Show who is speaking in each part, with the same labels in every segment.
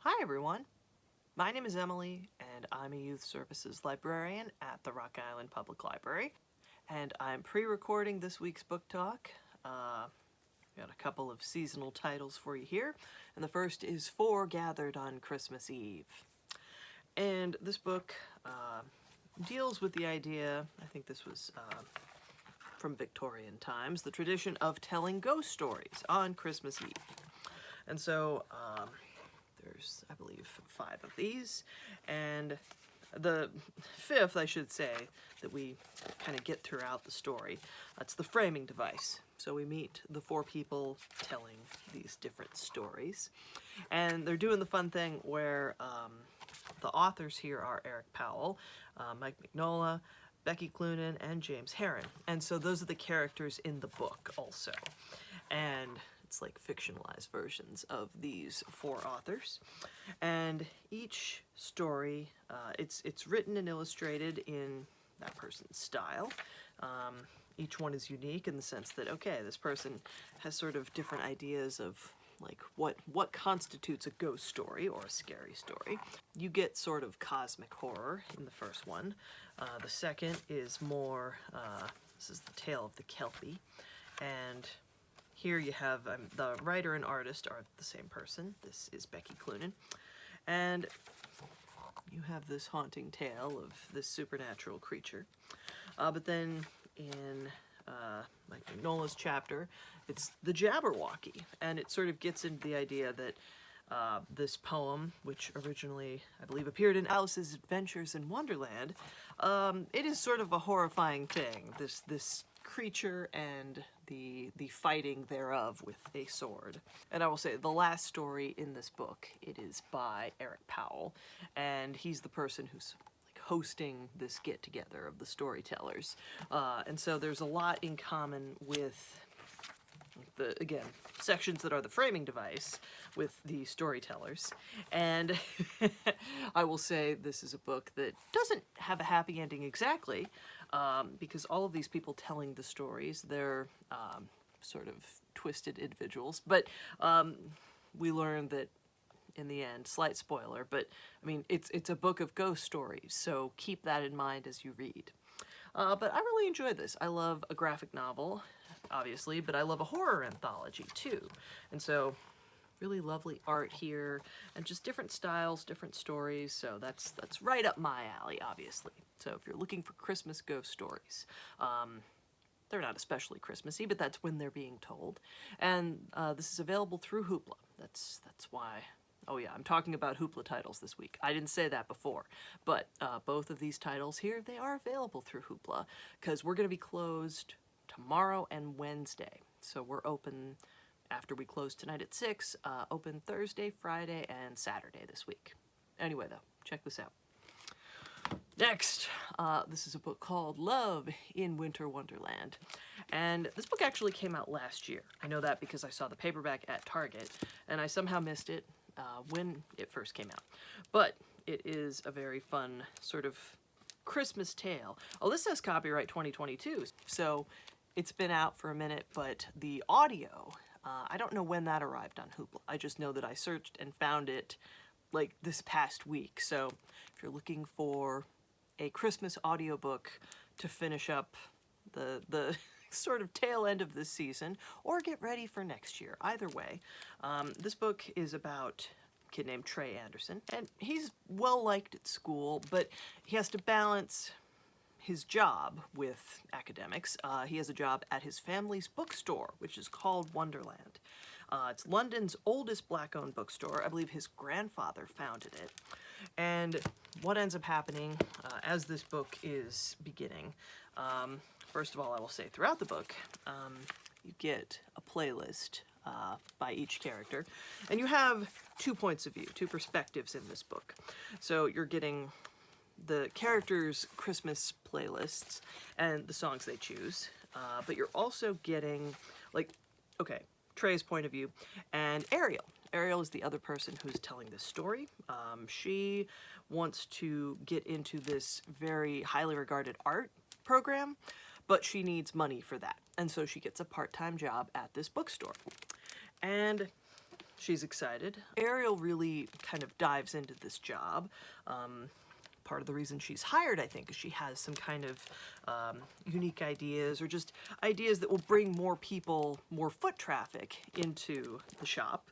Speaker 1: Hi everyone, my name is Emily and I'm a youth services librarian at the Rock Island Public Library, and I'm pre-recording this week's book talk. Got a couple of seasonal titles for you here, and the first is Four Gathered on Christmas Eve. And this book deals with the idea, I think this was from Victorian times, the tradition of telling ghost stories on Christmas Eve. And so there's, I believe, 5 of these, and the 5th, I should say, that we kind of get throughout the story, that's the framing device. So we meet the 4 people telling these different stories, and they're doing the fun thing where the authors here are Eric Powell, Mike Mignola, Becky Cloonan, and James Herron, and so those are the characters in the book also. And it's like fictionalized versions of these 4 authors, and each story it's written and illustrated in that person's style. Each one is unique in the sense that, okay, this person has sort of different ideas of like what constitutes a ghost story or a scary story. You get sort of cosmic horror in the first one. The second is more this is the tale of the Kelpie, and here you have the writer and artist are the same person. This is Becky Cloonan. And you have this haunting tale of this supernatural creature. But then in Mike Mignola's chapter, it's the Jabberwocky. And it sort of gets into the idea that this poem, which originally, I believe, appeared in Alice's Adventures in Wonderland, it is sort of a horrifying thing. This creature and the fighting thereof with a sword. And I will say, the last story in this book, it is by Eric Powell, and he's the person who's like hosting this get-together of the storytellers. And so there's a lot in common with the, again, sections that are the framing device with the storytellers. And I will say this is a book that doesn't have a happy ending exactly, because all of these people telling the stories, they're sort of twisted individuals. But we learn that in the end, slight spoiler, but I mean, it's a book of ghost stories, so keep that in mind as you read. But I really enjoyed this. I love a graphic novel, obviously, but I love a horror anthology too. And so really lovely art here, and just different styles, different stories, so that's right up my alley, obviously. So if you're looking for Christmas ghost stories, they're not especially Christmassy, but that's when they're being told. And this is available through Hoopla. That's why. Oh yeah, I'm talking about Hoopla titles this week. I didn't say that before, but both of these titles here, they are available through Hoopla, because we're going to be closed tomorrow and Wednesday. So we're open after we close tonight at 6, open Thursday, Friday, and Saturday this week. Anyway though, check this out. Next, this is a book called Love in Winter Wonderland. And this book actually came out last year. I know that because I saw the paperback at Target, and I somehow missed it when it first came out. But it is a very fun sort of Christmas tale. Oh, this says copyright 2022, so it's been out for a minute, but the audio, I don't know when that arrived on Hoopla. I just know that I searched and found it like this past week. So if you're looking for a Christmas audiobook to finish up the sort of tail end of this season, or get ready for next year, either way, this book is about a kid named Trey Anderson, and he's well liked at school, but he has to balance his job with academics. He has a job at his family's bookstore, which is called Wonderland. It's London's oldest black-owned bookstore. I believe his grandfather founded it. And what ends up happening as this book is beginning, first of all, I will say throughout the book, you get a playlist by each character, and you have 2 points of view, 2 perspectives in this book. So you're getting the characters' Christmas playlists and the songs they choose, but you're also getting, like, okay, Trey's point of view, and Ariel. Ariel is the other person who's telling this story. She wants to get into this very highly regarded art program, but she needs money for that, and so she gets a part-time job at this bookstore. And she's excited. Ariel really kind of dives into this job. Part of the reason she's hired, I think, is she has some kind of unique ideas, or just ideas that will bring more people, more foot traffic into the shop.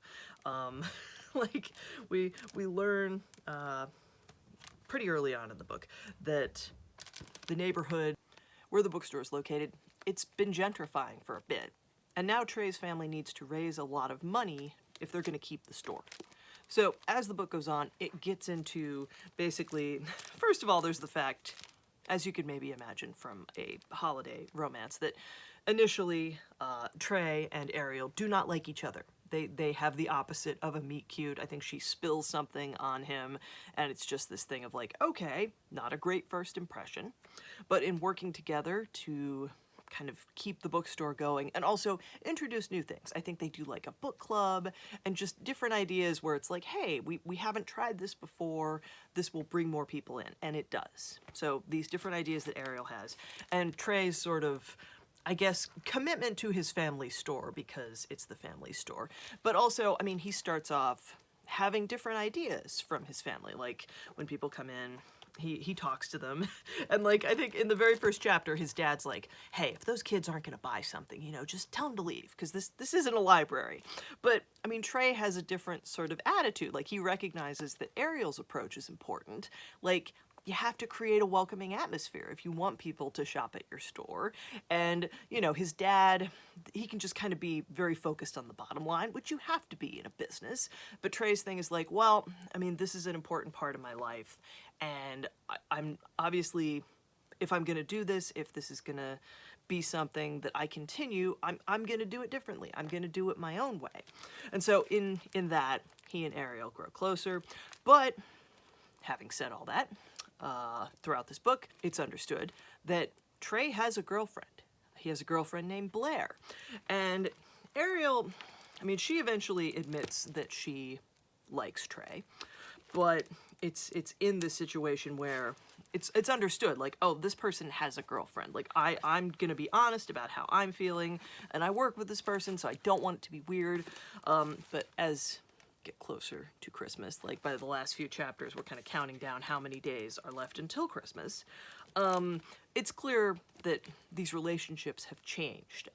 Speaker 1: Like, we learn pretty early on in the book that the neighborhood where the bookstore is located, it's been gentrifying for a bit. And now Trey's family needs to raise a lot of money if they're going to keep the store. So as the book goes on, it gets into basically, first of all, there's the fact, as you could maybe imagine from a holiday romance, that initially Trey and Ariel do not like each other. They have the opposite of a meet cute. I think she spills something on him, and it's just this thing of like, okay, not a great first impression. But in working together to kind of keep the bookstore going and also introduce new things. I think they do like a book club and just different ideas where it's like, hey, we haven't tried this before, this will bring more people in, and it does. So these different ideas that Ariel has, and Trey's sort of, I guess, commitment to his family store, because it's the family store. But also, I mean, he starts off having different ideas from his family. Like, when people come in, he talks to them. And, like, I think in the very first chapter, his dad's like, hey, if those kids aren't going to buy something, you know, just tell them to leave, because this isn't a library. But, I mean, Trey has a different sort of attitude. Like, he recognizes that Ariel's approach is important. Like, you have to create a welcoming atmosphere if you want people to shop at your store. And, you know, his dad, he can just kind of be very focused on the bottom line, which you have to be in a business. But Trey's thing is like, well, I mean, this is an important part of my life. And I'm obviously, if I'm going to do this, if this is going to be something that I continue, I'm going to do it differently. I'm going to do it my own way. And so in that, he and Ariel grow closer. But having said all that, throughout this book, it's understood that Trey has a girlfriend. He has a girlfriend named Blair. And Ariel, I mean, she eventually admits that she likes Trey, but it's in this situation where it's understood, like, oh, this person has a girlfriend. Like, I'm gonna be honest about how I'm feeling, and I work with this person, so I don't want it to be weird. But as get closer to Christmas, like by the last few chapters, we're kind of counting down how many days are left until Christmas. It's clear that these relationships have changed.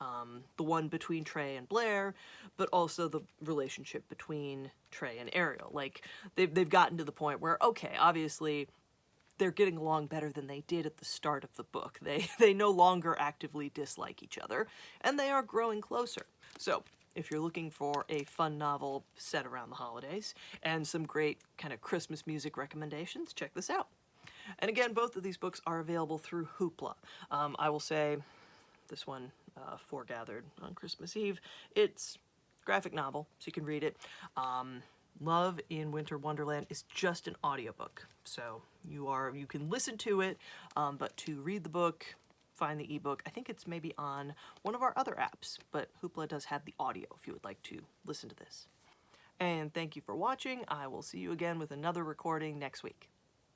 Speaker 1: The one between Trey and Blair, but also the relationship between Trey and Ariel. Like, they've gotten to the point where, okay, obviously they're getting along better than they did at the start of the book. They no longer actively dislike each other, and they are growing closer. So if you're looking for a fun novel set around the holidays and some great kind of Christmas music recommendations, check this out. And again, both of these books are available through Hoopla. I will say this one, Foregathered on Christmas Eve, it's a graphic novel, so you can read it. Love in Winter Wonderland is just an audiobook, so you can listen to it, but to read the book, find the ebook, I think it's maybe on one of our other apps, but Hoopla does have the audio if you would like to listen to this. And thank you for watching. I will see you again with another recording next week.